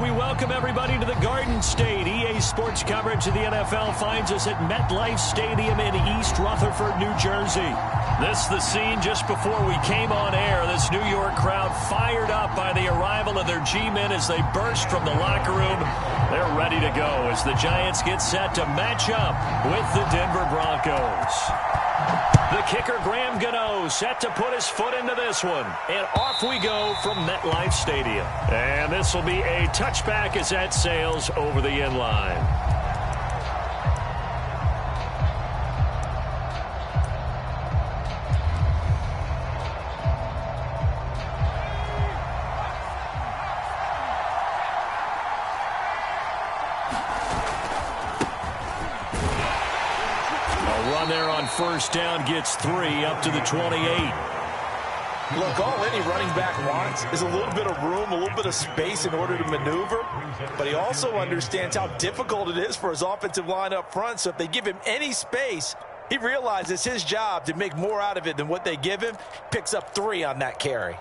We welcome everybody to the Garden State. EA Sports coverage of the NFL finds us at MetLife Stadium in East Rutherford, New Jersey. This is the scene just before we came on air. This New York crowd fired up by the arrival of their G-men as they burst from the locker room. They're ready to go as the Giants get set to match up with the Denver Broncos. The kicker, Graham Gano, set to put his foot into this one. And off we go from MetLife Stadium. And this will be a touchback as that sails over the end line. There on first down gets 3 up to the 28. Look, all any running back wants is a little bit of room, a little bit of space in order to maneuver. But he also understands how difficult it is for his offensive line up front. So if they give him any space, he realizes it's his job to make more out of it than what they give him. Picks up 3 on that carry.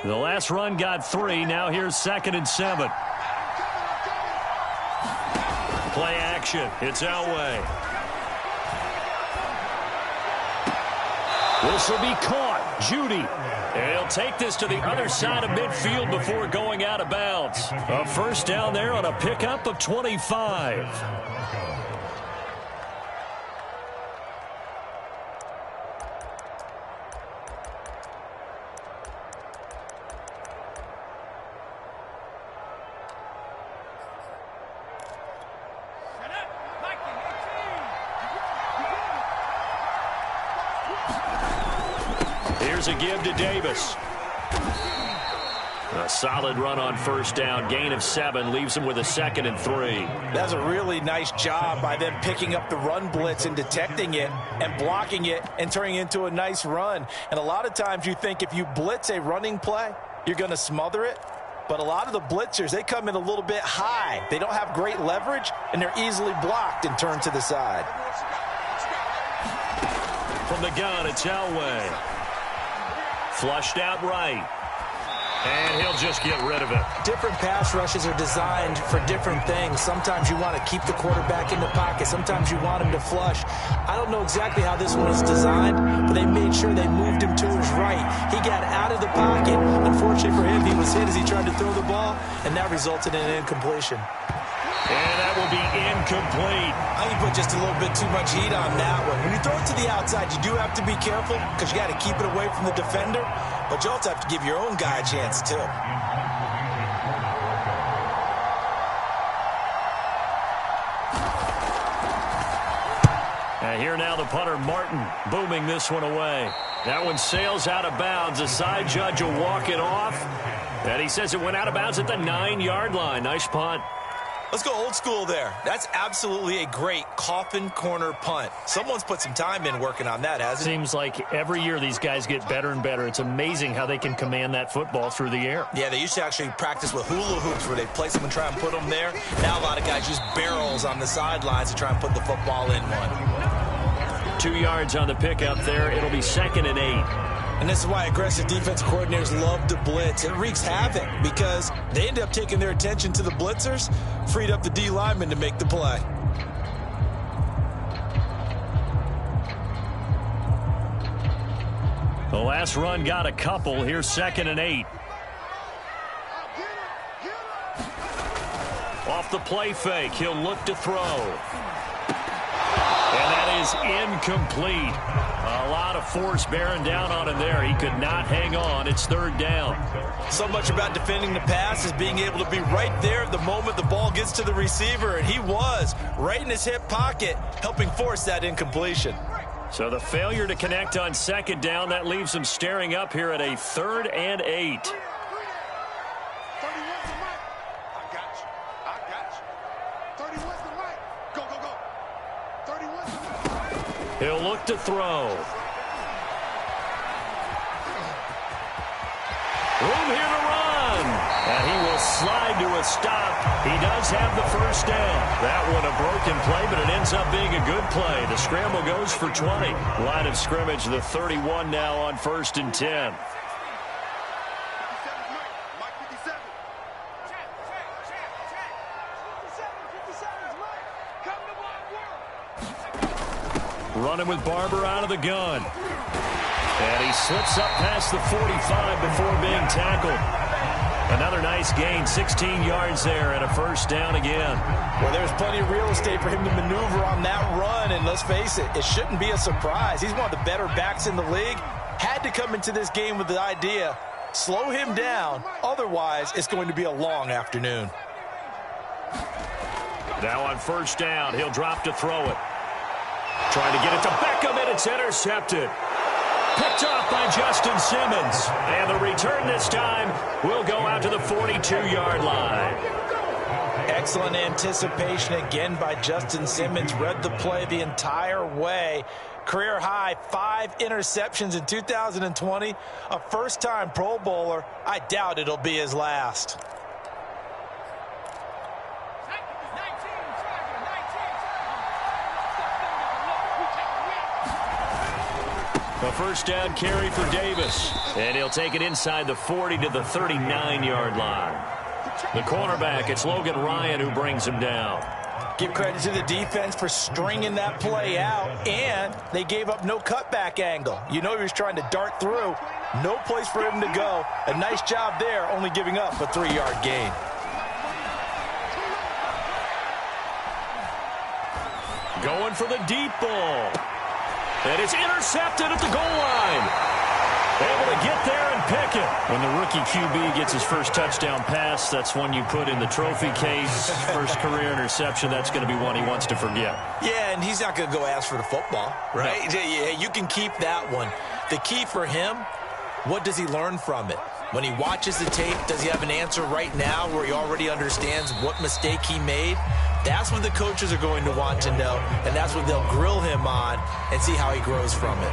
The last run got 3. Now here's 2nd and 7. Play action. It's Elway. This will be caught. Judy. And he'll take this to the other side of midfield before going out of bounds. A first down there on a pickup of 25. Here's a give to Davis. A solid run on first down. Gain of 7 leaves him with a 2nd and 3. That's a really nice job by them picking up the run blitz and detecting it and blocking it and turning it into a nice run. And a lot of times you think if you blitz a running play, you're going to smother it. But a lot of the blitzers, they come in a little bit high. They don't have great leverage, and they're easily blocked and turned to the side. From the gun, it's Elway. Flushed out right. And he'll just get rid of it. Different pass rushes are designed for different things. Sometimes you want to keep the quarterback in the pocket. Sometimes you want him to flush. I don't know exactly how this one is designed, but they made sure they moved him to his right. He got out of the pocket. Unfortunately for him, he was hit as he tried to throw the ball, and that resulted in an incompletion. And that will be incomplete. I think you put just a little bit too much heat on that one. When you throw it to the outside, you do have to be careful because you got to keep it away from the defender. But you also have to give your own guy a chance, too. And here now the punter, Martin, booming this one away. That one sails out of bounds. The side judge will walk it off. And he says it went out of bounds at the 9-yard line. Nice punt. Let's go old school there. That's absolutely a great coffin corner punt. Someone's put some time in working on that, hasn't it? Seems like every year these guys get better and better. It's amazing how they can command that football through the air. Yeah, they used to actually practice with hula hoops where they place them and try and put them there. Now a lot of guys use barrels on the sidelines to try and put the football in one. 2 yards on the pickup there. It'll be 2nd and 8. And this is why aggressive defense coordinators love to blitz. It wreaks havoc because they end up taking their attention to the blitzers, freed up the D lineman to make the play. The last run got a couple. Here's 2nd and 8. Off the play fake, he'll look to throw. And that is incomplete. A lot of force bearing down on him there. He could not hang on. It's 3rd down. So much about defending the pass is being able to be right there at the moment the ball gets to the receiver. And he was right in his hip pocket, helping force that incompletion. So the failure to connect on 2nd down, that leaves him staring up here at a 3rd and 8. He'll look to throw. Room here to run. And he will slide to a stop. He does have the first down. That one a broken play, but it ends up being a good play. The scramble goes for 20. Line of scrimmage, the 31 now on 1st and 10. Running with Barber out of the gun. And he slips up past the 45 before being tackled. Another nice gain, 16 yards there and a first down again. Well, there's plenty of real estate for him to maneuver on that run, and let's face it, it shouldn't be a surprise. He's one of the better backs in the league. Had to come into this game with the idea, slow him down, otherwise it's going to be a long afternoon. Now on first down, he'll drop to throw it. Trying to get it to Beckham, and it's intercepted. Picked off by Justin Simmons. And the return this time will go out to the 42-yard line. Excellent anticipation again by Justin Simmons. Read the play the entire way. Career high 5 interceptions in 2020. A first-time Pro Bowler. I doubt it'll be his last. A first down carry for Davis. And he'll take it inside the 40 to the 39-yard line. The cornerback, it's Logan Ryan who brings him down. Give credit to the defense for stringing that play out, and they gave up no cutback angle. You know he was trying to dart through. No place for him to go. A nice job there, only giving up a 3-yard gain. Going for the deep ball. And it's intercepted at the goal line. Able to get there and pick it. When the rookie QB gets his first touchdown pass, that's one you put in the trophy case. First career interception, that's going to be one he wants to forget. Yeah, and he's not going to go ask for the football, right? No. Yeah, you can keep that one. The key for him, what does he learn from it? When he watches the tape, does he have an answer right now where he already understands what mistake he made? That's what the coaches are going to want to know, and that's what they'll grill him on and see how he grows from it.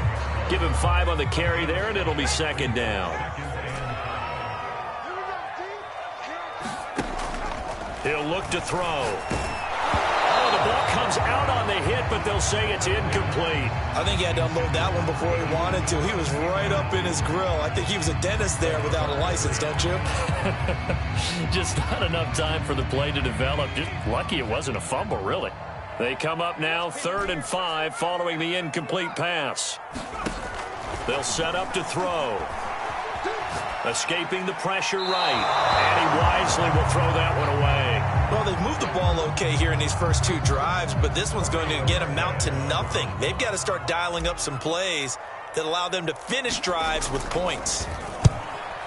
Give him 5 on the carry there, and it'll be second down. He'll look to throw. Oh, the ball comes out on the hit, but they'll say it's incomplete. I think he had to unload that one before he wanted to. He was right up in his grill. I think he was a dentist there without a license, don't you? Just not enough time for the play to develop. Just lucky it wasn't a fumble, really. They come up now 3rd and 5 following the incomplete pass. They'll set up to throw. Escaping the pressure right. And he wisely will throw that one away. Well, they've moved the ball okay here in these first 2 drives, but this one's going to again amount to nothing. They've got to start dialing up some plays that allow them to finish drives with points.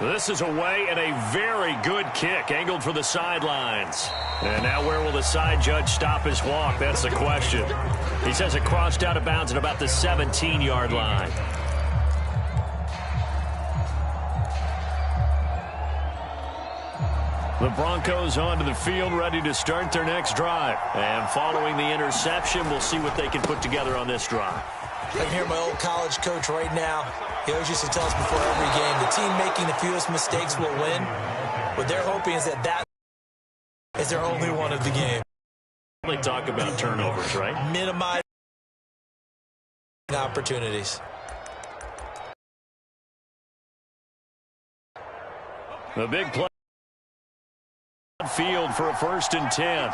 This is away and a very good kick, angled for the sidelines. And now where will the side judge stop his walk? That's the question. He says it crossed out of bounds at about the 17-yard line. The Broncos onto the field, ready to start their next drive. And following the interception, we'll see what they can put together on this drive. I can hear my old college coach right now. He always used to tell us before every game, the team making the fewest mistakes will win. What they're hoping is that is their only one of the game. They talk about turnovers, right? Minimize opportunities. The big play. Field for a 1st and 10.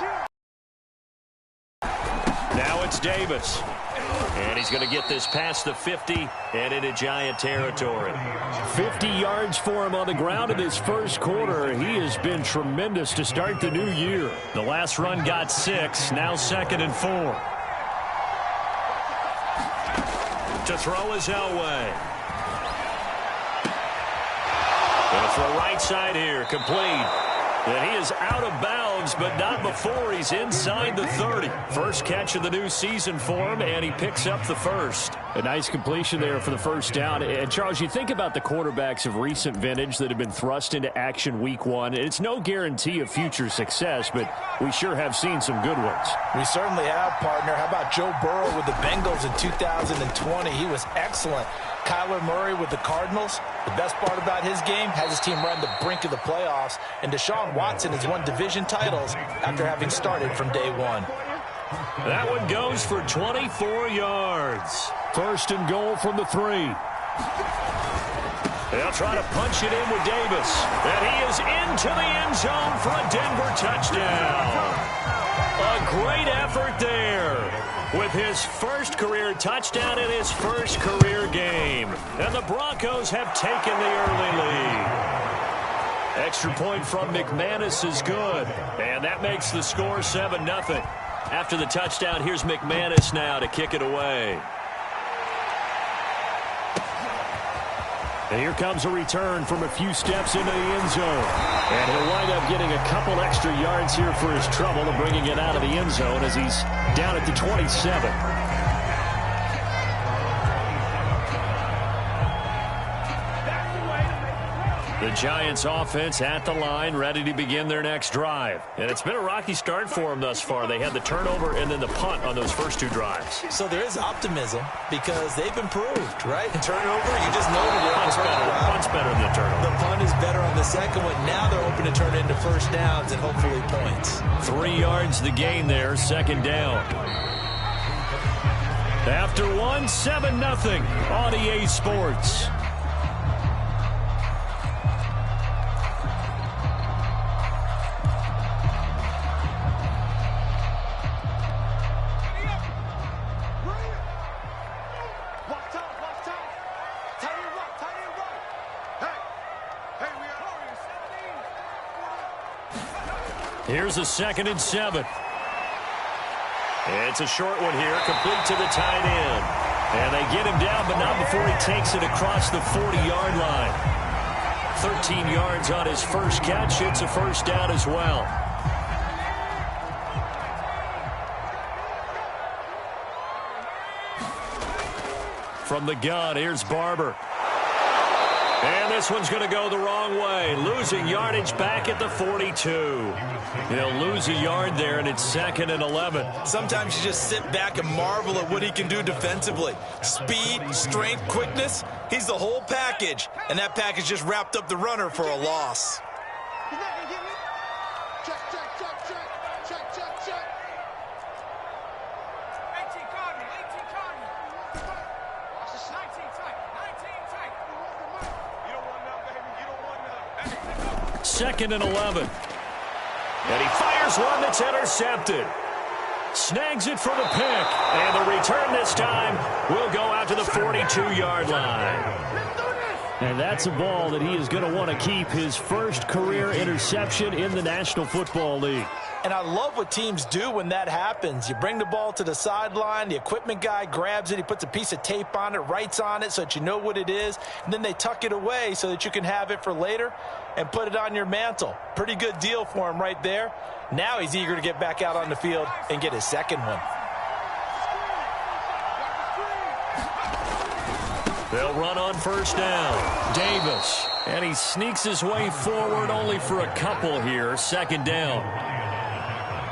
Now it's Davis. And he's going to get this past the 50 and into Giant territory. 50 yards for him on the ground in his first quarter. He has been tremendous to start the new year. The last run got 6, now 2nd and 4. To throw is Elway. Going to throw right side here, complete. And he is out of bounds, but not before he's inside the 30. First catch of the new season for him, and he picks up the first. A nice completion there for the first down. And, Charles, you think about the quarterbacks of recent vintage that have been thrust into action week 1. It's no guarantee of future success, but we sure have seen some good ones. We certainly have, partner. How about Joe Burrow with the Bengals in 2020? He was excellent. Kyler Murray with the Cardinals. The best part about his game, has his team right on the brink of the playoffs. And Deshaun Watson has won division titles after having started from day 1. That one goes for 24 yards. 1st and goal from the 3. They'll try to punch it in with Davis. And he is into the end zone for a Denver touchdown. A great effort there. with his first career touchdown in his first career game. And the Broncos have taken the early lead. Extra point from McManus is good. And that makes the score 7-0. After the touchdown, here's McManus now to kick it away. And here comes a return from a few steps into the end zone. And he'll wind up getting a couple extra yards here for his trouble and bringing it out of the end zone as he's down at the 27. The Giants offense at the line, ready to begin their next drive. And it's been a rocky start for them thus far. They had the turnover and then the punt on those first two drives. So there is optimism because they've improved, right? And turnover, you just know that Punt's better than the turnover. The punt is better on the second one. Now they're hoping to turn it into first downs and hopefully points. 3 yards the gain there, second down. After one, 7-0 on EA Sports. Here's a 2nd and 7. It's a short one here, complete to the tight end. And they get him down, but not before he takes it across the 40-yard line. 13 yards on his first catch. It's a first down as well. From the gun, here's Barber. And this one's going to go the wrong way. Losing yardage back at the 42. He'll lose a yard there, and it's 2nd and 11. Sometimes you just sit back and marvel at what he can do defensively. Speed, strength, quickness. He's the whole package. And that package just wrapped up the runner for a loss. Second and 11. And he fires one that's intercepted. Snags it for the pick. And the return this time will go out to the 42-yard line. And that's a ball that he is going to want to keep, his first career interception in the National Football League. And I love what teams do when that happens. You bring the ball to the sideline, the equipment guy grabs it, he puts a piece of tape on it, writes on it so that you know what it is, and then they tuck it away so that you can have it for later and put it on your mantle. Pretty good deal for him right there. Now he's eager to get back out on the field and get his second one. They'll run on first down. Davis. And he sneaks his way forward only for a couple here. Second down.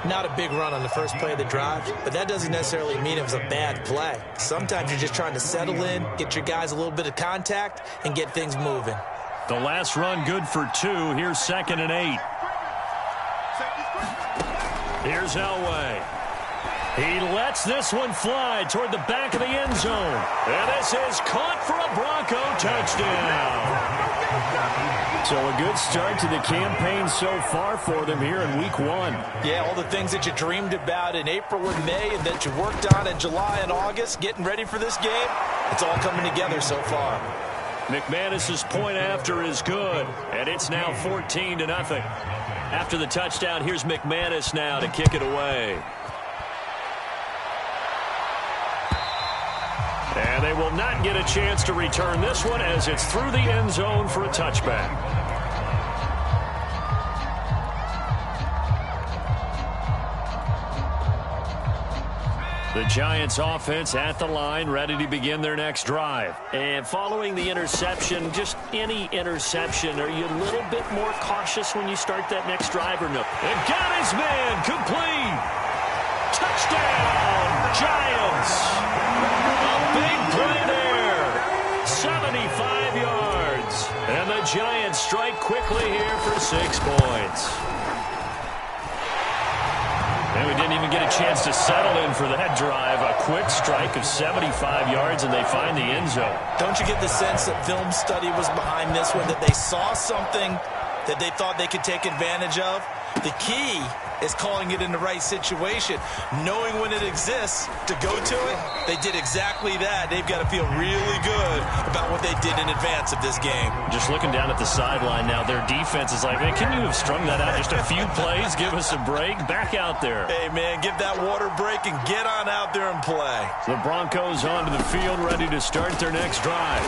Not a big run on the first play of the drive, but that doesn't necessarily mean it was a bad play. Sometimes you're just trying to settle in, get your guys a little bit of contact, and get things moving. The last run good for 2. Here's 2nd and 8. Here's Elway. He lets this one fly toward the back of the end zone. And this is caught for a Bronco touchdown. So a good start to the campaign so far for them here in Week 1. Yeah, all the things that you dreamed about in April and May and that you worked on in July and August, getting ready for this game, it's all coming together so far. McManus's point after is good, and it's now 14-0. After the touchdown, here's McManus now to kick it away. And they will not get a chance to return this one as it's through the end zone for a touchback. The Giants offense at the line, ready to begin their next drive. And following the interception, just any interception, are you a little bit more cautious when you start that next drive or no? And got his man, complete. Touchdown, Giants. A big play there. 75 yards. And the Giants strike quickly here for 6 points. And we didn't even get a chance to settle in for that drive. A quick strike of 75 yards, and they find the end zone. Don't you get the sense that film study was behind this one, that they saw something that they thought they could take advantage of? The key is calling it in the right situation, knowing when it exists to go to it. They did exactly that. They've got to feel really good about what they did in advance of this game. Just looking down at the sideline now, their defense is like, man, can you have strung that out just a few plays? Give us a break. Back out there. Hey, man, give that water break and get on out there and play. The Broncos onto the field, ready to start their next drive.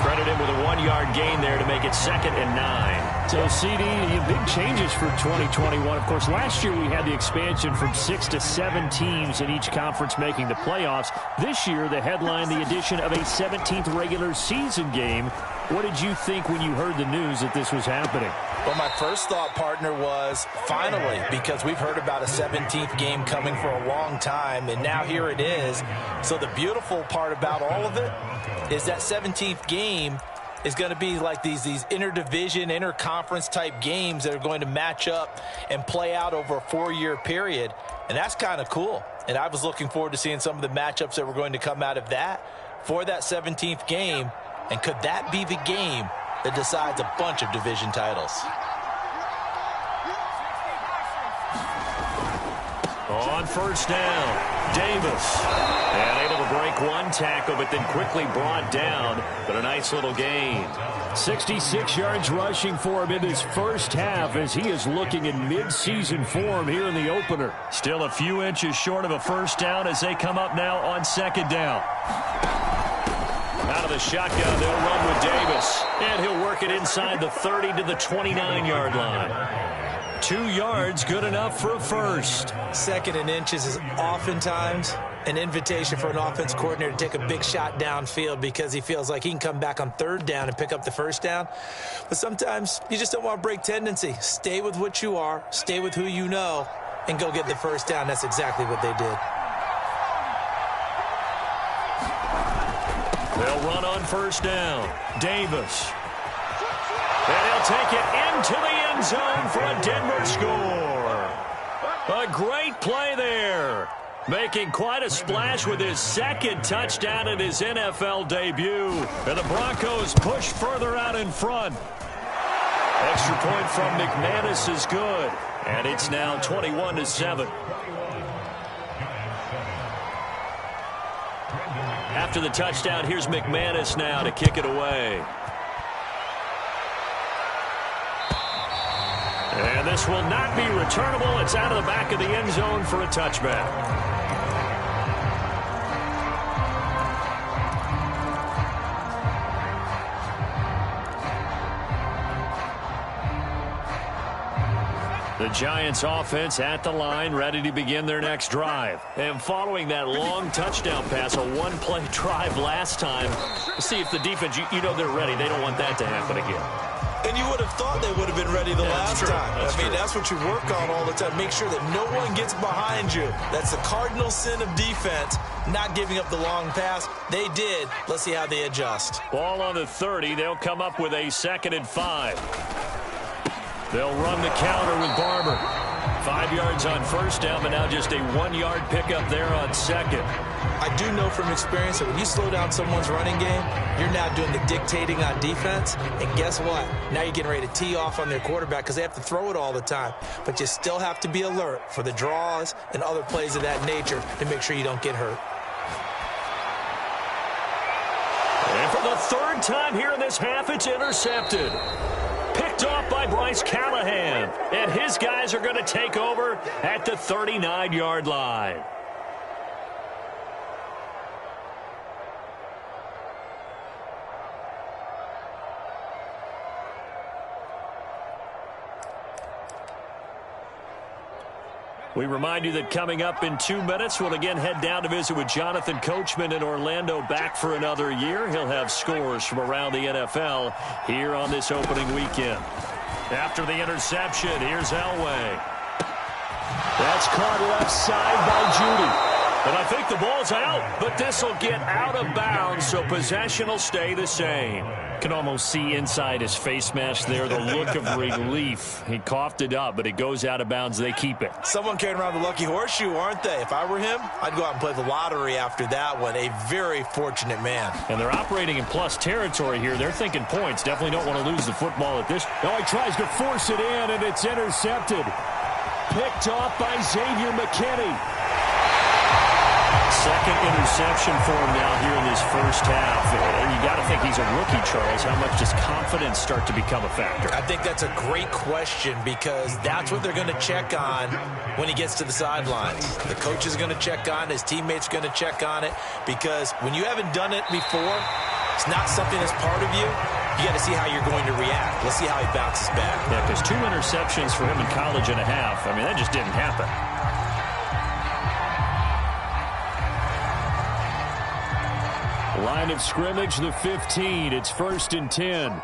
Credit him with a 1-yard gain there to make it 2nd and 9. So, CD, big changes for 2021. Of course, last year we had the expansion from 6 to 7 teams in each conference making the playoffs. This year, the headline, the addition of a 17th regular season game. What did you think when you heard the news that this was happening? Well, my first thought, partner, was finally, because we've heard about a 17th game coming for a long time, and now here it is. So the beautiful part about all of it is that 17th game is going to be like these interdivision, interconference type games that are going to match up and play out over a 4-year period. And that's kind of cool. And I was looking forward to seeing some of the matchups that were going to come out of that for that 17th game. And could that be the game that decides a bunch of division titles? On first down, Davis. And able to break one tackle, but then quickly brought down. But a nice little gain. 66 yards rushing for him in his first half as he is looking in mid-season form here in the opener. Still a few inches short of a first down as they come up now on 2nd down. Out of the shotgun, they'll run with Davis. And he'll work it inside the 30 to the 29-yard line. 2 yards, good enough for a first. 2nd and inches is oftentimes an invitation for an offense coordinator to take a big shot downfield because he feels like he can come back on 3rd down and pick up the first down. But sometimes you just don't want to break tendency. Stay with what you are, stay with who you know, and go get the first down. That's exactly what they did. They'll run on first down. Davis. And he'll take it into the end zone for a Denver score. A great play there. Making quite a splash with his 2nd touchdown in his NFL debut. And the Broncos push further out in front. Extra point from McManus is good. And it's now 21-7. After the touchdown, here's McManus now to kick it away. And this will not be returnable. It's out of the back of the end zone for a touchback. The Giants offense at the line, ready to begin their next drive. And following that long touchdown pass, a 1-play drive last time, see if the defense, you know they're ready. They don't want that to happen again. And you would have thought they would have been ready the last time. That's what you work on all the time. Make sure that no one gets behind you. That's the cardinal sin of defense, not giving up the long pass. They did. Let's see how they adjust. Ball on the 30. They'll come up with a 2nd and 5. They'll run the counter with Barber. 5 yards on first down, but now just a 1-yard pickup there on 2nd. I do know from experience that when you slow down someone's running game, you're now doing the dictating on defense. And guess what? Now you're getting ready to tee off on their quarterback because they have to throw it all the time. But you still have to be alert for the draws and other plays of that nature to make sure you don't get hurt. And for the 3rd time here in this half, it's intercepted. Picked off by Bryce Callahan. And his guys are going to take over at the 39-yard line. We remind you that coming up in 2 minutes, we'll again head down to visit with Jonathan Coachman in Orlando, back for another year. He'll have scores from around the NFL here on this opening weekend. After the interception, here's Elway. That's caught left side by Judy. But I think the ball's out, but this will get out of bounds, so possession will stay the same. Can almost see inside his face mask there the look of relief. He coughed it up, but it goes out of bounds. They keep it. Someone carrying around the lucky horseshoe, aren't they? If I were him, I'd go out and play the lottery after that one. A very fortunate man. And they're operating in plus territory here. They're thinking points. Definitely don't want to lose the football at this. Oh, he tries to force it in, and it's intercepted. Picked off by Xavier McKinney. Second interception for him now here in this first half. And you got to think he's a rookie, Charles. How much does confidence start to become a factor? I think that's a great question because that's what they're going to check on when he gets to the sidelines. The coach is going to check on it. His teammates are going to check on it because when you haven't done it before, it's not something that's part of you. You got to see how you're going to react. Let's see how he bounces back. Yeah, because 2 interceptions for him in college and a half. I mean, that just didn't happen. Line of scrimmage, the 15. It's 1st and 10.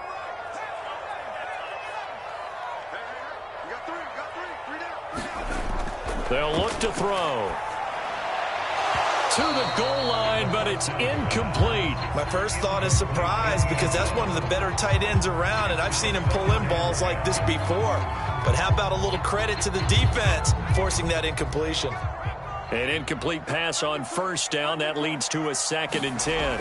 They'll look to throw. To the goal line, but it's incomplete. My first thought is surprise because that's one of the better tight ends around, and I've seen him pull in balls like this before. But how about a little credit to the defense forcing that incompletion? An incomplete pass on 1st down. That leads to a 2nd and 10.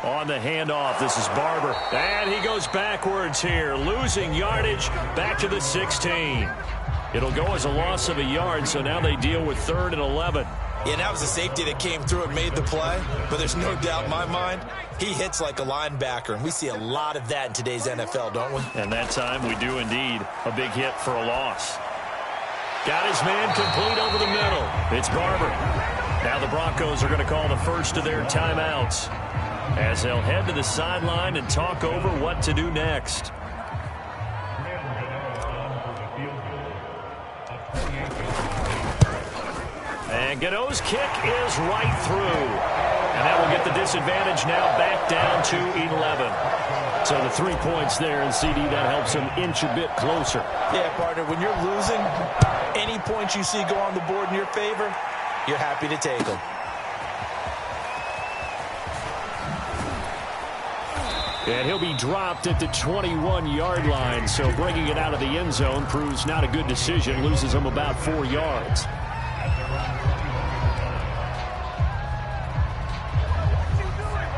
On the handoff, this is Barber. And he goes backwards here, losing yardage back to the 16. It'll go as a loss of a yard, so now they deal with 3rd and 11. Yeah, that was a safety that came through and made the play. But there's no doubt in my mind, he hits like a linebacker. And we see a lot of that in today's NFL, don't we? And that time we do indeed. A big hit for a loss. Got his man complete over the middle. It's Barber. Now the Broncos are going to call the first of their timeouts as they'll head to the sideline and talk over what to do next. And Godot's kick is right through. And that will get the disadvantage now back down to 11. So the 3 points there, and CD, that helps him inch a bit closer. Yeah, partner, when you're losing, any points you see go on the board in your favor, you're happy to take them. And he'll be dropped at the 21-yard line, so bringing it out of the end zone proves not a good decision, loses him about 4 yards.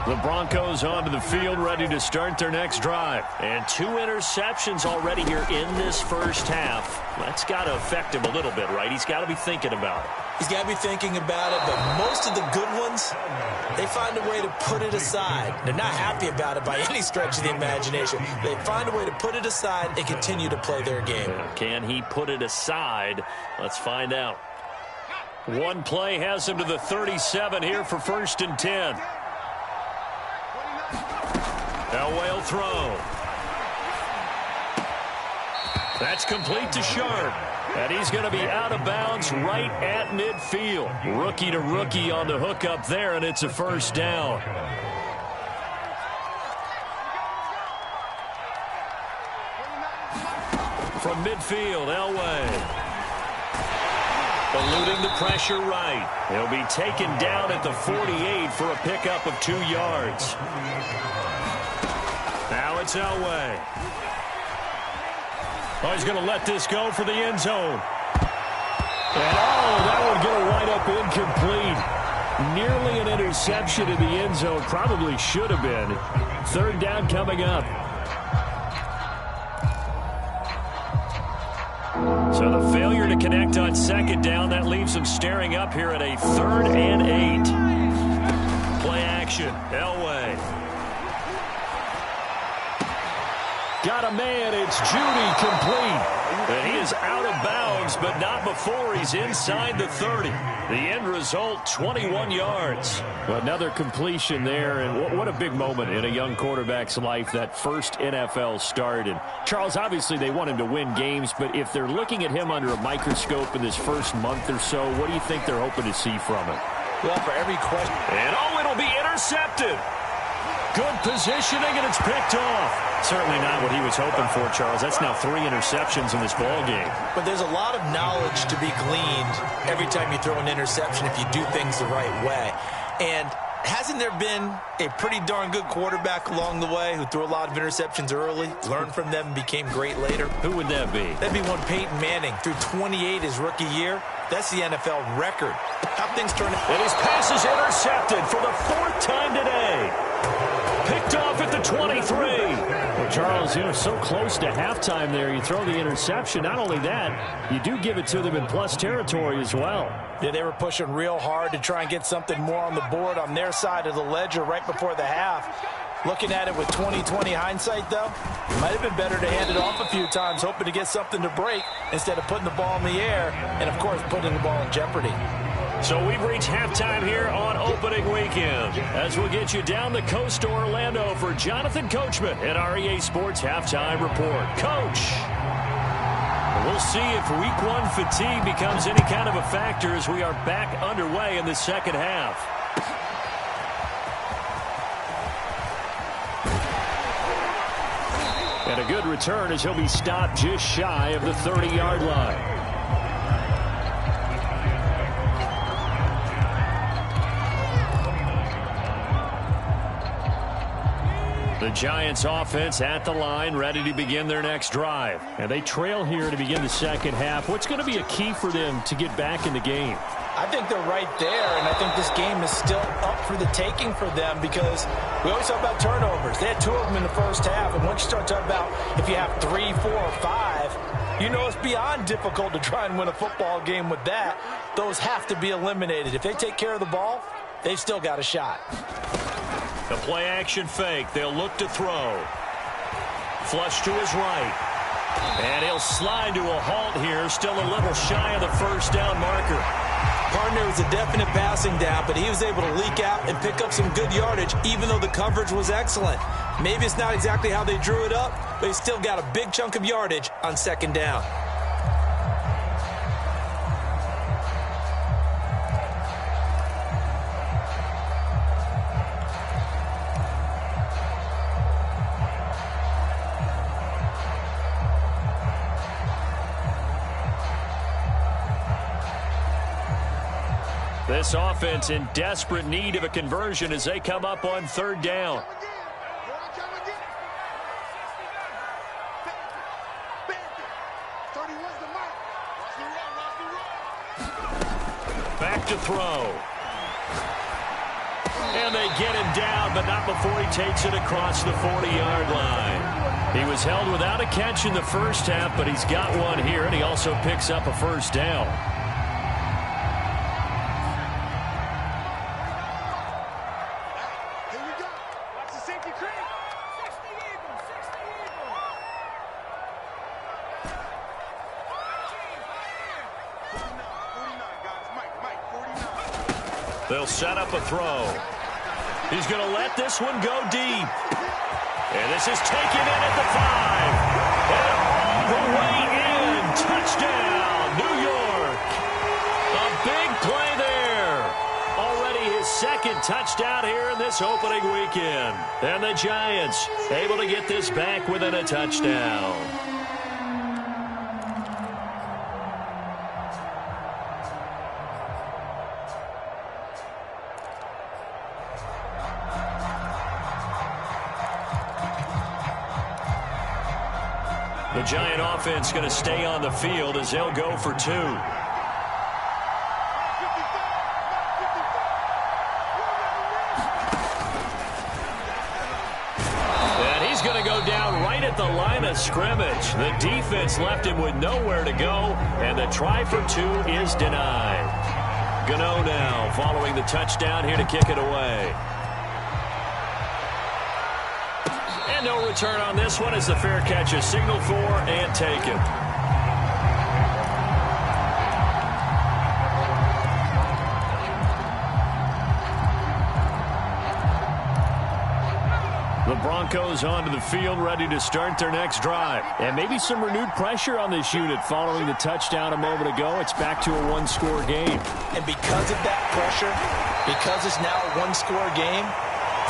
The Broncos onto the field, ready to start their next drive. And 2 interceptions already here in this first half. That's got to affect him a little bit, right? He's got to be thinking about it. He's got to be thinking about it, but most of the good ones, they find a way to put it aside. They're not happy about it by any stretch of the imagination. They find a way to put it aside and continue to play their game. Can he put it aside? Let's find out. One play has him to the 37 here for 1st and 10. Elway will throw. That's complete to Sharp. And he's going to be out of bounds right at midfield. Rookie to rookie on the hook up there, and it's a 1st down. From midfield, Elway. Eluding the pressure right. He'll be taken down at the 48 for a pickup of 2 yards. Now it's Elway. Oh, he's going to let this go for the end zone. And that would get a wide-up incomplete. Nearly an interception in the end zone. Probably should have been. 3rd down coming up. So the failure to connect on 2nd down, that leaves him staring up here at a 3rd and 8. Play action. Elway. Got a man, it's Judy, complete. And he is out of bounds, but not before he's inside the 30. The end result, 21 yards. Another completion there, and what a big moment in a young quarterback's life, that first NFL start. And Charles, obviously they want him to win games, but if they're looking at him under a microscope in this first month or so, what do you think they're hoping to see from him? Well, for every question. And it'll be intercepted. Good positioning, and it's picked off. Certainly not what he was hoping for, Charles. That's now 3 interceptions in this ball game. But there's a lot of knowledge to be gleaned every time you throw an interception if you do things the right way. And hasn't there been a pretty darn good quarterback along the way who threw a lot of interceptions early, learned from them, and became great later? Who would that be? That'd be one Peyton Manning. Threw 28 his rookie year. That's the NFL record. How things turn out. And his pass is intercepted for the 4th time today. Picked off at the 23. Well, Charles, so close to halftime there. You throw the interception. Not only that, you do give it to them in plus territory as well. Yeah, they were pushing real hard to try and get something more on the board on their side of the ledger right before the half. Looking at it with 20/20 hindsight, though, it might have been better to hand it off a few times, hoping to get something to break instead of putting the ball in the air and, of course, putting the ball in jeopardy. So we've reached halftime here on opening weekend. As we'll get you down the coast to Orlando for Jonathan Coachman at our EA Sports Halftime Report. Coach, we'll see if Week 1 fatigue becomes any kind of a factor as we are back underway in the second half. And a good return as he'll be stopped just shy of the 30-yard line. The Giants offense at the line, ready to begin their next drive. And they trail here to begin the second half. What's going to be a key for them to get back in the game? I think they're right there, and I think this game is still up for the taking for them because we always talk about turnovers. They had 2 of them in the first half, and once you start talking about if you have 3, 4, or 5, you know it's beyond difficult to try and win a football game with that. Those have to be eliminated. If they take care of the ball, they've still got a shot. The play-action fake. They'll look to throw. Flush to his right. And he'll slide to a halt here. Still a little shy of the first down marker. Partner was a definite passing down, but he was able to leak out and pick up some good yardage, even though the coverage was excellent. Maybe it's not exactly how they drew it up, but he still got a big chunk of yardage on second down. This offense in desperate need of a conversion as they come up on 3rd down. Back to throw. And they get him down, but not before he takes it across the 40-yard line. He was held without a catch in the first half, but he's got one here, and he also picks up a first down. They'll set up a throw. He's going to let this one go deep. And this is taken in at the 5. And all the way in. Touchdown, New York. A big play there. Already his 2nd touchdown here in this opening weekend. And the Giants able to get this back within a touchdown. The Giant offense going to stay on the field as they'll go for 2. And he's going to go down right at the line of scrimmage. The defense left him with nowhere to go, and the try for 2 is denied. Gano now following the touchdown here to kick it away. No return on this one as the fair catch is signaled for and taken. The Broncos onto the field ready to start their next drive. And maybe some renewed pressure on this unit following the touchdown a moment ago. It's back to a 1-score game. And because of that pressure, because it's now a 1-score game,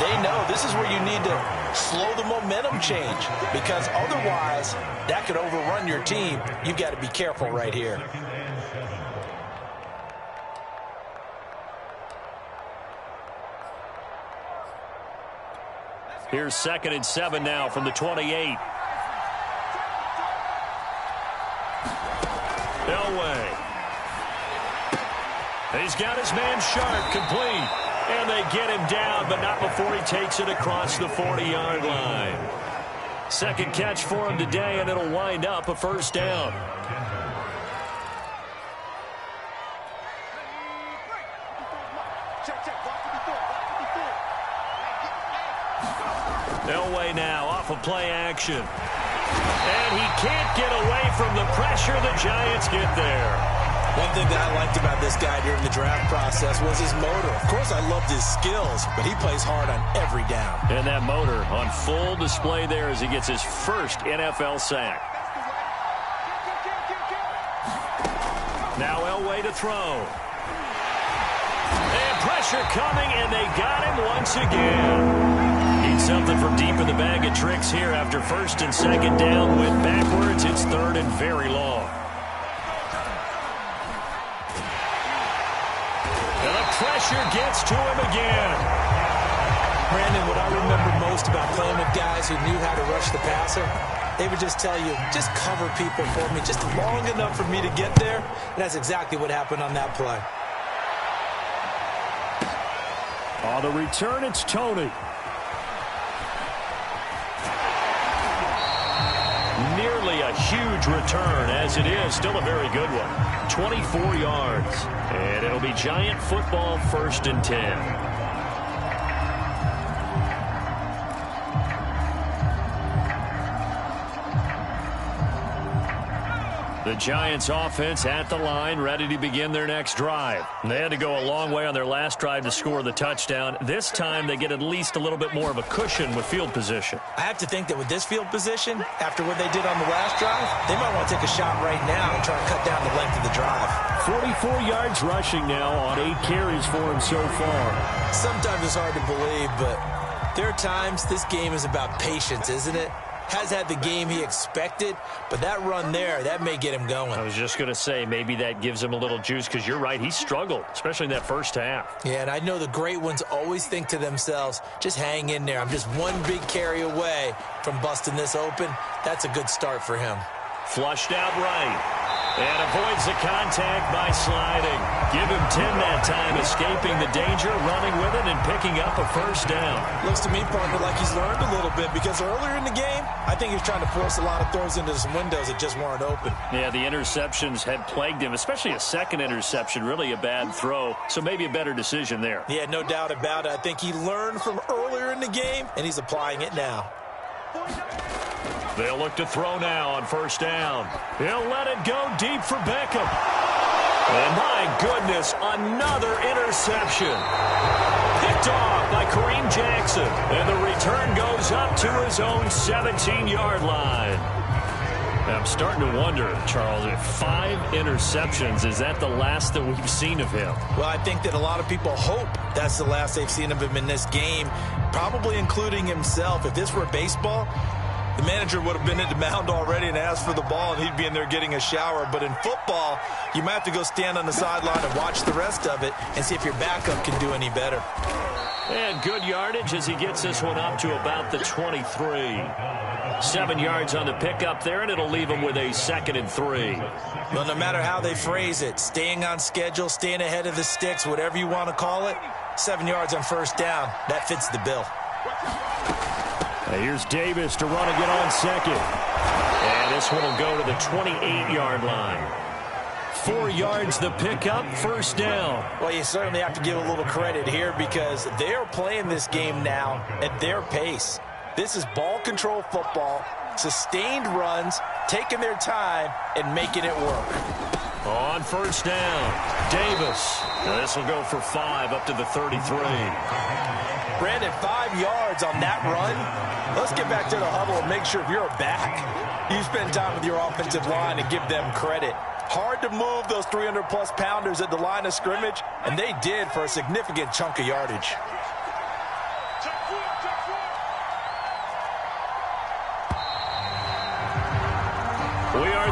They know this is where you need to slow the momentum change, because otherwise that could overrun your team. You've got to be careful right here. Here's 2nd and 7 now from the 28. Elway. He's got his man Sharp, complete. And they get him down, but not before he takes it across the 40-yard line. Second catch for him today, and it'll wind up a first down. Elway now off of play action. And he can't get away from the pressure. The Giants get there. One thing that I liked about this guy during the draft process was his motor. Of course, I loved his skills, but he plays hard on every down. And that motor on full display there as he gets his first NFL sack. Now Elway to throw. And pressure coming, and they got him once again. Need something from deep in the bag of tricks here after 1st and 2nd down. Went backwards. It's 3rd and very long. Pressure gets to him again. Brandon, what I remember most about playing with guys who knew how to rush the passer, they would just tell you, just cover people for me, just long enough for me to get there. And that's exactly what happened on that play. On the return, it's Tony. Nearly a huge return, as it is. Still a very good one. 24 yards. And it'll be Giant football, 1st and 10. The Giants offense at the line, ready to begin their next drive. They had to go a long way on their last drive to score the touchdown. This time they get at least a little bit more of a cushion with field position. I have to think that with this field position, after what they did on the last drive, they might want to take a shot right now and try to cut down the length of the drive. 44 yards rushing now on 8 carries for him so far. Sometimes it's hard to believe, but there are times this game is about patience, isn't it? Has had the game he expected, but that run there, that may get him going. I was just going to say, maybe that gives him a little juice, because you're right, he struggled, especially in that first half. Yeah, and I know the great ones always think to themselves, just hang in there. I'm just one big carry away from busting this open. That's a good start for him. Flushed out right. And avoids the contact by sliding. Give him 10 that time, escaping the danger, running with it, and picking up a first down. Looks to me, partner, like he's learned a little bit, because earlier in the game, I think he was trying to force a lot of throws into some windows that just weren't open. Yeah, the interceptions had plagued him, especially a second interception, really a bad throw. So maybe a better decision there. Yeah, no doubt about it. I think he learned from earlier in the game, and he's applying it now. They'll look to throw now on first down. He'll let it go deep for Beckham. And my goodness, another interception. Picked off by Kareem Jackson. And the return goes up to his own 17-yard line. I'm starting to wonder, Charles, if 5 interceptions, is that the last that we've seen of him? Well, I think that a lot of people hope that's the last they've seen of him in this game, probably including himself. If this were baseball, the manager would have been at the mound already and asked for the ball, and he'd be in there getting a shower. But in football, you might have to go stand on the sideline and watch the rest of it and see if your backup can do any better. And good yardage as he gets this one up to about the 23. 7 yards on the pickup there, and it'll leave him with a 2nd and 3. Well, no matter how they phrase it, staying on schedule, staying ahead of the sticks, whatever you want to call it, 7 yards on first down, that fits the bill. Here's Davis to run again on second. And this one will go to the 28-yard line. 4 yards the pickup, first down. Well, you certainly have to give a little credit here, because they are playing this game now at their pace. This is ball control football, sustained runs, taking their time, and making it work. On first down, Davis. Now this will go for 5 up to the 33. Brandon, 5 yards on that run. Let's get back to the huddle and make sure if you're a back, you spend time with your offensive line and give them credit. Hard to move those 300-plus pounders at the line of scrimmage, and they did for a significant chunk of yardage.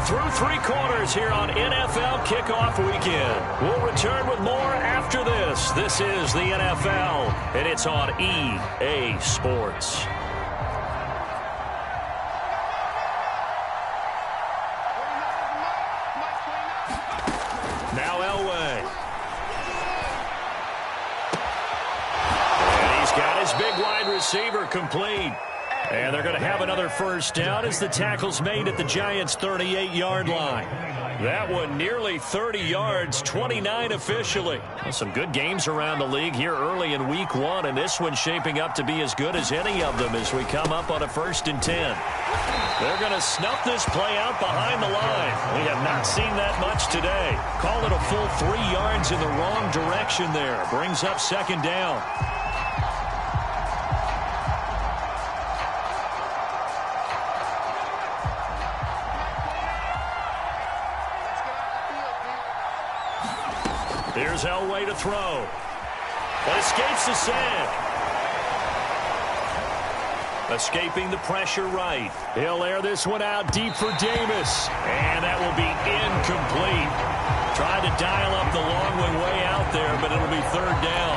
through three quarters here on NFL Kickoff Weekend. We'll return with more after this. This is the NFL, and it's on EA Sports. Now Elway. And he's got his big wide receiver complete. And they're going to have another first down as the tackle's made at the Giants' 38-yard line. That one nearly 30 yards, 29 officially. Well, some good games around the league here early in week one, and this one's shaping up to be as good as any of them as we come up on a 1st and 10. They're going to snuff this play out behind the line. We have not seen that much today. Call it a full 3 yards in the wrong direction there. Brings up 2nd down. Here's Elway to throw. But escapes the sack. Escaping the pressure right. He'll air this one out deep for Davis. And that will be incomplete. Trying to dial up the long way out there, but it'll be 3rd down.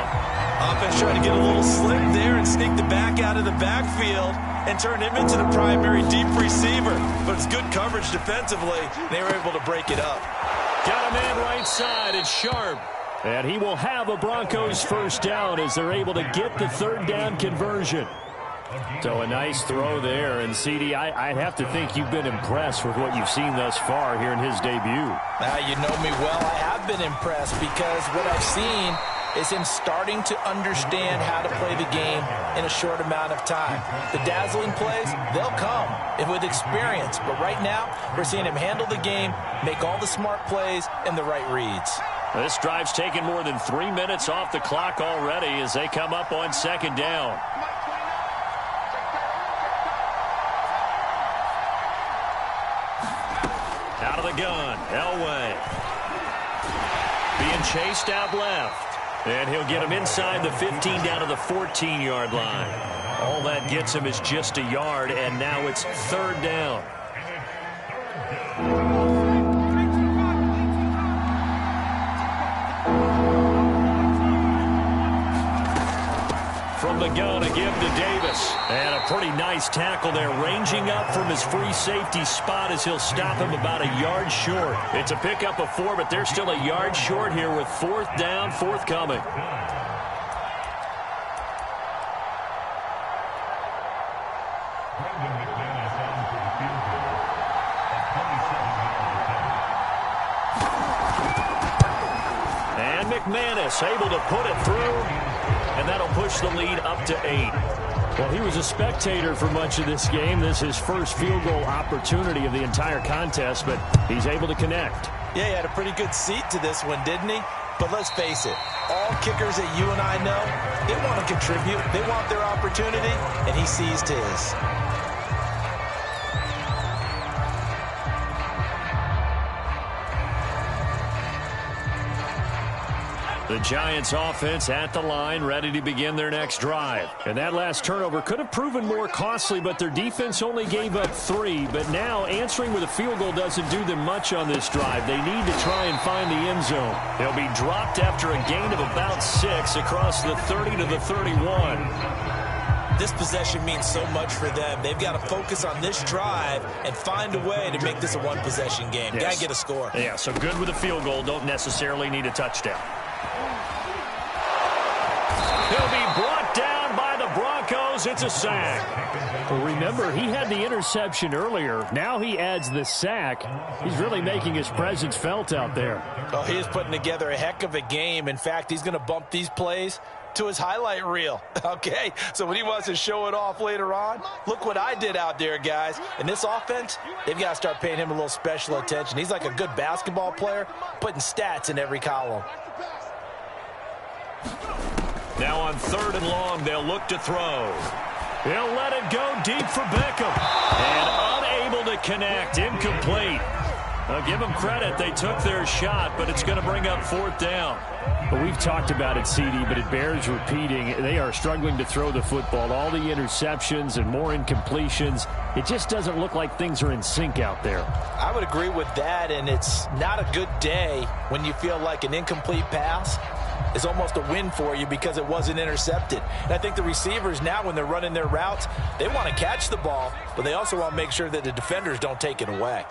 Offense trying to get a little slick there and sneak the back out of the backfield and turn him into the primary deep receiver. But it's good coverage defensively. They were able to break it up. Got a man right side. It's Sharp. And he will have a Broncos first down as they're able to get the 3rd down conversion. So a nice throw there. And, CD, I'd have to think you've been impressed with what you've seen thus far here in his debut. You know me well. I have been impressed because what I've seen is him starting to understand how to play the game in a short amount of time. The dazzling plays, they'll come with experience. But right now, we're seeing him handle the game, make all the smart plays, and the right reads. This drive's taken more than 3 minutes off the clock already as they come up on 2nd down. Out of the gun, Elway. Being chased out left. And he'll get him inside the 15 down to the 14-yard line. All that gets him is just a yard, and now it's 3rd down. From the gun, a give to Davis. And a pretty nice tackle there, ranging up from his free safety spot as he'll stop him about a yard short. It's a pickup of 4, but they're still a yard short here with 4th down forthcoming. And McManus able to put it through. And that'll push the lead up to 8. Well, he was a spectator for much of this game. This is his first field goal opportunity of the entire contest, but he's able to connect. Yeah, he had a pretty good seat to this one, didn't he? But let's face it, all kickers that you and I know, they want to contribute. They want their opportunity, and he seized his. The Giants offense at the line, ready to begin their next drive. And that last turnover could have proven more costly, but their defense only gave up 3. But now answering with a field goal doesn't do them much on this drive. They need to try and find the end zone. They'll be dropped after a gain of about 6 across the 30 to the 31. This possession means so much for them. They've got to focus on this drive and find a way to make this a one-possession game. Yes. Got to get a score. Yeah, so good with a field goal. Don't necessarily need a touchdown. He'll be brought down by the Broncos. It's a sack. Well, remember, he had the interception earlier. Now he adds the sack. He's really making his presence felt out there. Oh, he is putting together a heck of a game. In fact, he's going to bump these plays to his highlight reel. Okay, so when he wants to show it off later on, look what I did out there, guys. In this offense, they've got to start paying him a little special attention. He's like a good basketball player, putting stats in every column. Now on 3rd and long, they'll look to throw. He'll let it go deep for Beckham. And unable to connect. Incomplete. I'll give them credit. They took their shot, but it's going to bring up 4th down. Well, we've talked about it, CD, but it bears repeating. They are struggling to throw the football. All the interceptions and more incompletions. It just doesn't look like things are in sync out there. I would agree with that, and it's not a good day when you feel like an incomplete pass is almost a win for you because it wasn't intercepted. And I think the receivers now, when they're running their routes, they want to catch the ball, but they also want to make sure that the defenders don't take it away.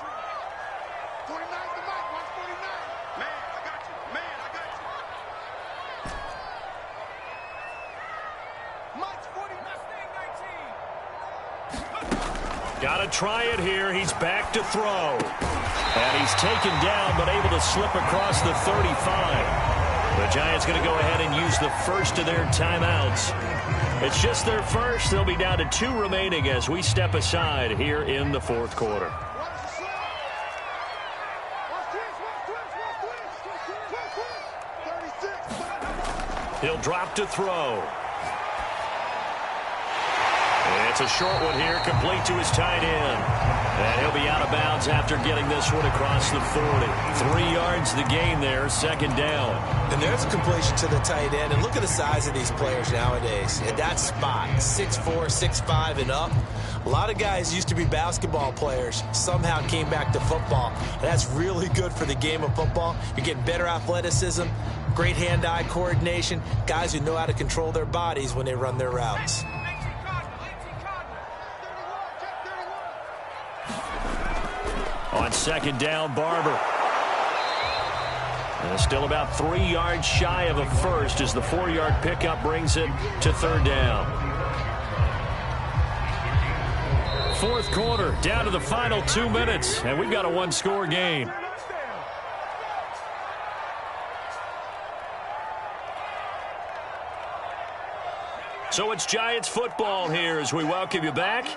Got to try it here. He's back to throw. And he's taken down, but able to slip across the 35. The Giants going to go ahead and use the first of their timeouts. It's just their first. They'll be down to 2 remaining as we step aside here in the 4th quarter. He'll drop to throw. It's a short one here, complete to his tight end. And he'll be out of bounds after getting this one across the 40. 3 yards the gain there, 2nd down. And there's a completion to the tight end. And look at the size of these players nowadays. At that spot, 6'4", 6'5", and up. A lot of guys used to be basketball players, somehow came back to football. And that's really good for the game of football. You're getting better athleticism, great hand-eye coordination, guys who know how to control their bodies when they run their routes. On 2nd down, Barber. And still about 3 yards shy of a first as the 4-yard pickup brings it to 3rd down. 4th quarter, down to the final 2 minutes, and we've got a 1-score game. So it's Giants football here as we welcome you back.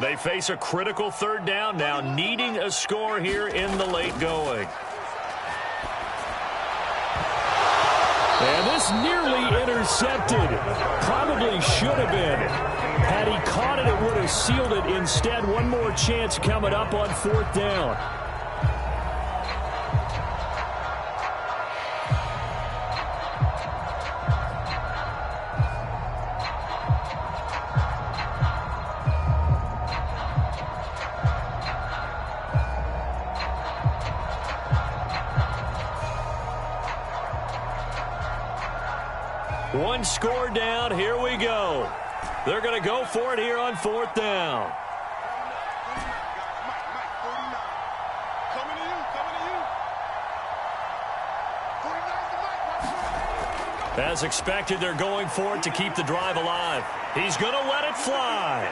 They face a critical 3rd down now, needing a score here in the late going. And this nearly intercepted. Probably should have been. Had he caught it, it would have sealed it. Instead, one more chance coming up on 4th down. One score down. Here we go. They're going to go for it here on 4th down. As expected, they're going for it to keep the drive alive. He's going to let it fly.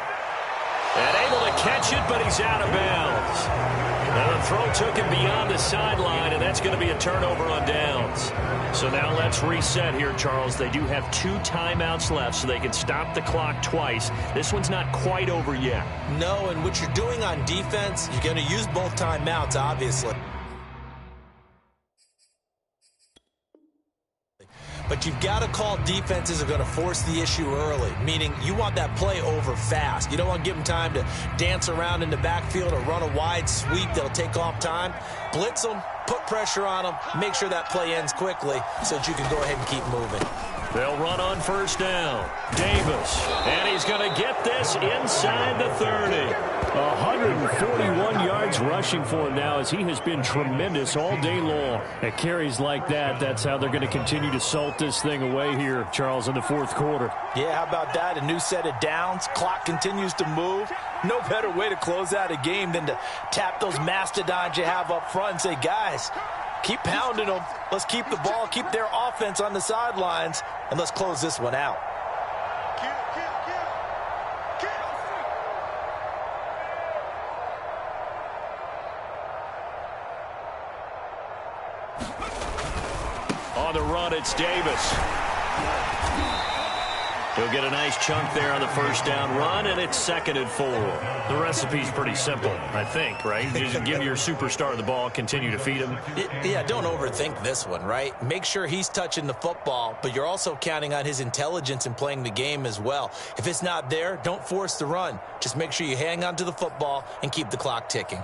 And able to catch it, but he's out of bounds. Now the throw took him beyond the sideline, and that's going to be a turnover on downs. So now let's reset here, Charles. They do have 2 timeouts left, so they can stop the clock twice. This one's not quite over yet. No, and what you're doing on defense, you're going to use both timeouts, obviously. But you've got to call defenses that are going to force the issue early, meaning you want that play over fast. You don't want to give them time to dance around in the backfield or run a wide sweep that'll take off time. Blitz them, put pressure on them, make sure that play ends quickly so that you can go ahead and keep moving. They'll run on 1st down. Davis, and he's going to get this inside the 30. 141 yards rushing for him now as he has been tremendous all day long. At carries like that, that's how they're going to continue to salt this thing away here, Charles, in the 4th quarter. Yeah, how about that? A new set of downs. Clock continues to move. No better way to close out a game than to tap those mastodons you have up front and say, guys, keep pounding them. Let's keep the ball, keep their offense on the sidelines, and let's close this one out. On the run, it's Davis. He'll get a nice chunk there on the 1st down run, and it's 2nd and 4. The recipe's pretty simple, I think, right? You just give your superstar the ball, continue to feed him. Yeah, don't overthink this one, right? Make sure he's touching the football, but you're also counting on his intelligence in playing the game as well. If it's not there, don't force the run. Just make sure you hang on to the football and keep the clock ticking.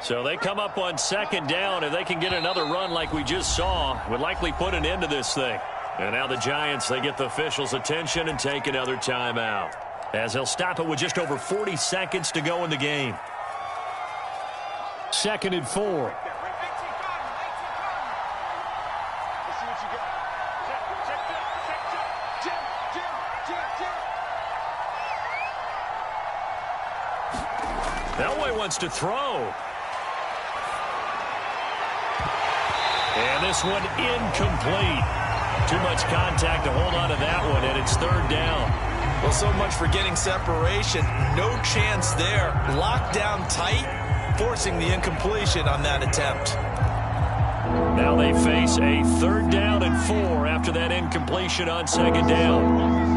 So they come up on second down. If they can get another run like we just saw, would likely put an end to this thing. And now the Giants, they get the officials' attention and take another timeout, as they'll stop it with just over 40 seconds to go in the game. 2nd and 4. Elway wants to throw. And this one incomplete. Too much contact to hold on to that one, and it's 3rd down. Well, so much for getting separation. No chance there. Locked down tight, forcing the incompletion on that attempt. Now they face a 3rd down and 4 after that incompletion on 2nd down.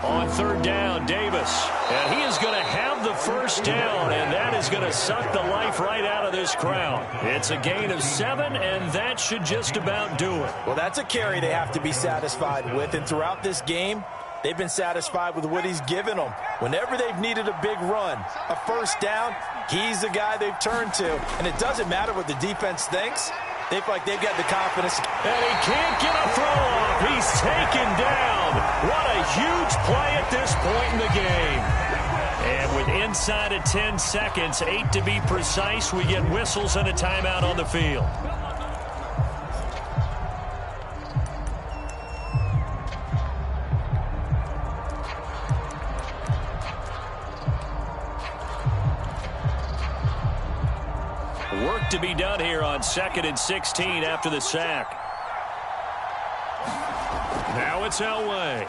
On 3rd down, Davis. And he is going to have the 1st down, and that is going to suck the life right out of this crowd. It's a gain of 7, and that should just about do it. Well, that's a carry they have to be satisfied with, and throughout this game, they've been satisfied with what he's given them. Whenever they've needed a big run, a 1st down, he's the guy they've turned to. And it doesn't matter what the defense thinks. They feel like they've got the confidence. And he can't get a throw off. He's taken down. What a huge play at this point in the game. And with inside of 10 seconds, 8 to be precise, we get whistles and a timeout on the field. Work to be done here on 2nd and 16 after the sack. Now it's Elway.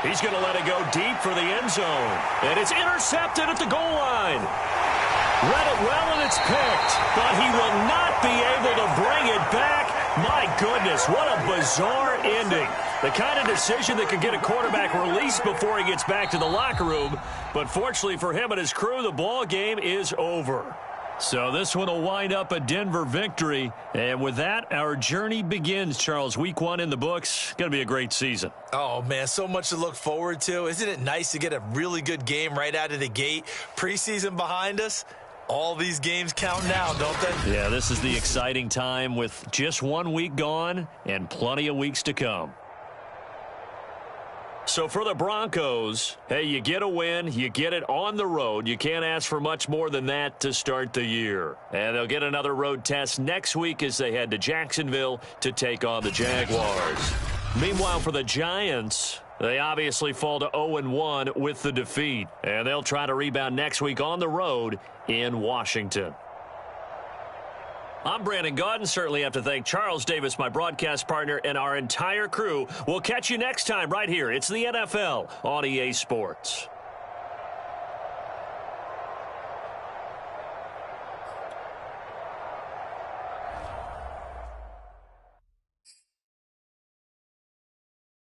He's going to let it go deep for the end zone. And it's intercepted at the goal line. Read it well, and it's picked. But he will not be able to bring it back. My goodness, what a bizarre ending. The kind of decision that could get a quarterback released before he gets back to the locker room. But fortunately for him and his crew, the ball game is over. So this one will wind up a Denver victory. And with that, our journey begins, Charles. Week 1 in the books. Going to be a great season. Oh, man, so much to look forward to. Isn't it nice to get a really good game right out of the gate? Preseason behind us. All these games count now, don't they? Yeah, this is the exciting time with just 1 week gone and plenty of weeks to come. So for the Broncos, hey, you get a win, you get it on the road. You can't ask for much more than that to start the year. And they'll get another road test next week as they head to Jacksonville to take on the Jaguars. Meanwhile, for the Giants, they obviously fall to 0-1 with the defeat. And they'll try to rebound next week on the road in Washington. I'm Brandon Gaudin. Certainly have to thank Charles Davis, my broadcast partner, and our entire crew. We'll catch you next time right here. It's the NFL on EA Sports.